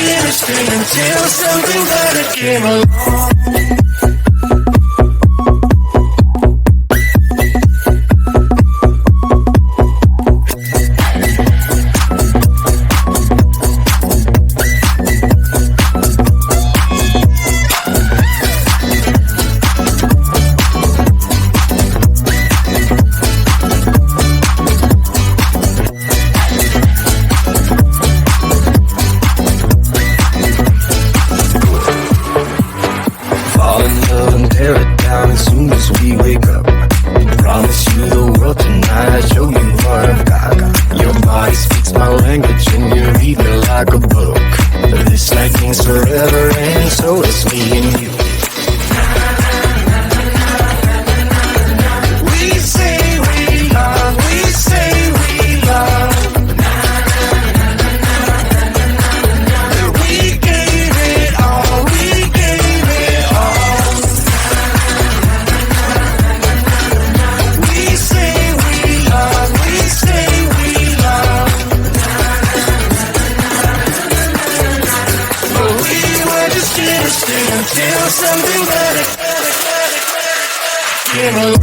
here to stay until something better came along. Until something better came along.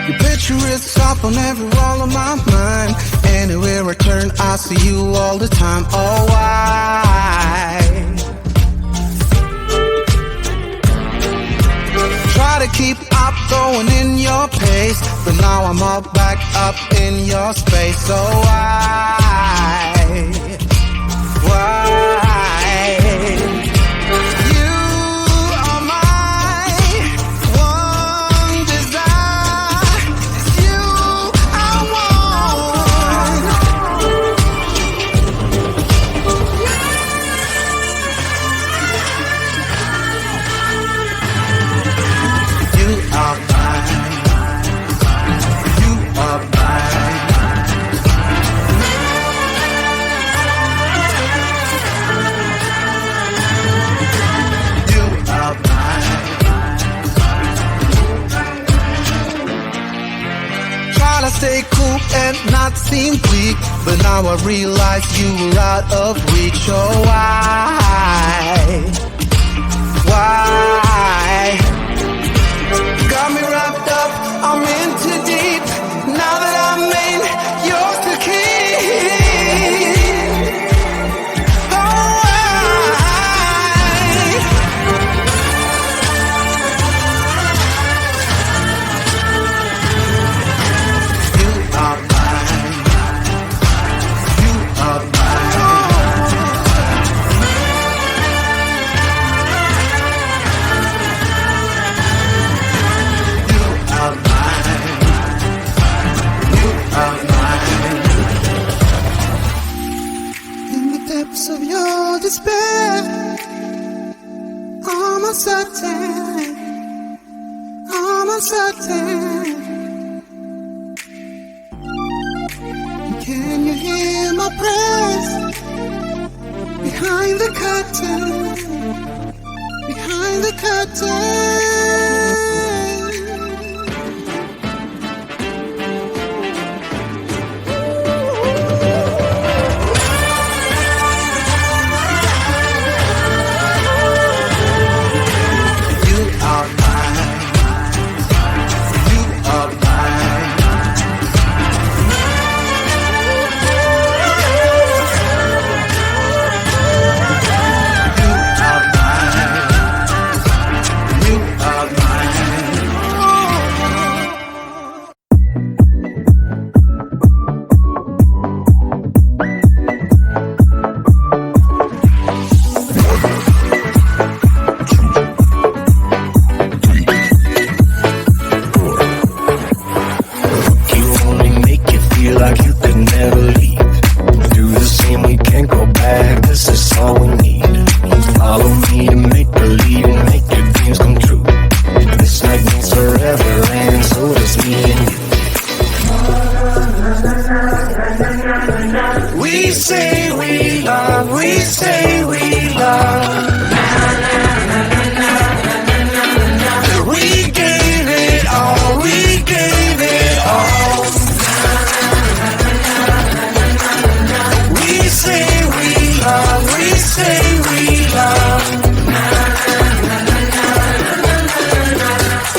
Your picture is top on every wall of my mind. Anywhere I turn, I see you all the time. Oh, why try to keep up, going in your pace, but now I'm all back up in your space. So why? You are my one desire. It's you I want. You are mine. You are mine. You are mine. Try to stay cool and not seem weak, but now I realize you were out of reach. Oh, why? Why? Got me wrapped up, I'm in too deep. Now that I'm in, yours to keep. Oh, you are mine. You are mine. You are mine. You are mine. In the depths of your despair, I'm uncertain. I'm uncertain. Can you hear my prayers behind the curtain? Behind the curtain. You are mine. You are mine. You are mine. You are mine. You only make you feel like you could never leave. Do the same, we can't go back, this is all we need. Follow me to make believe and make your dreams come true. This night means forever and so does me and you. We say we love, we say we love. We gave it all, we gave it all. We say we love, we say we love.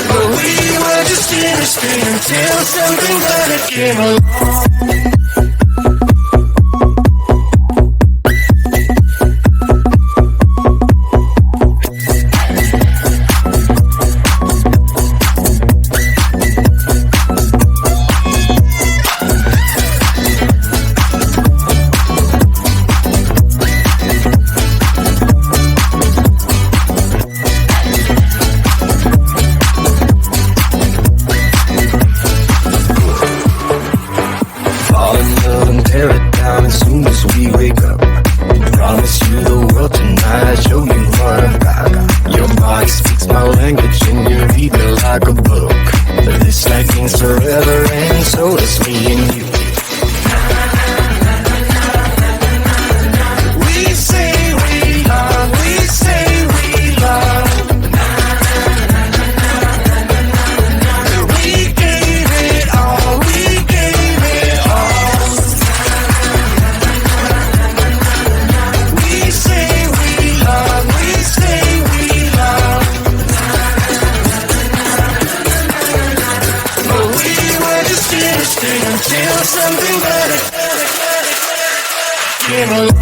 But we were just innocent until something better came along. Fall in love and tear it down as soon as we wake up. Promise you the world tonight, show you what I've got. Your body speaks my language and you read me like a book. This night means forever and so does me and you. We say we love, we say we love. We gave it all, we gave it all. We say we love, we say we love. But we were just innocent until something better came along.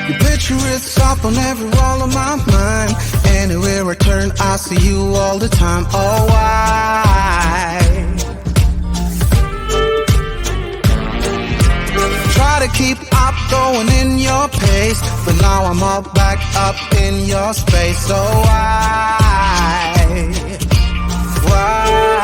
Your picture is up on every wall of my mind. Anywhere I turn, I see you all the time. Oh, why? Try to keep up going in your pace, but now I'm all back up in your space. So why? Why?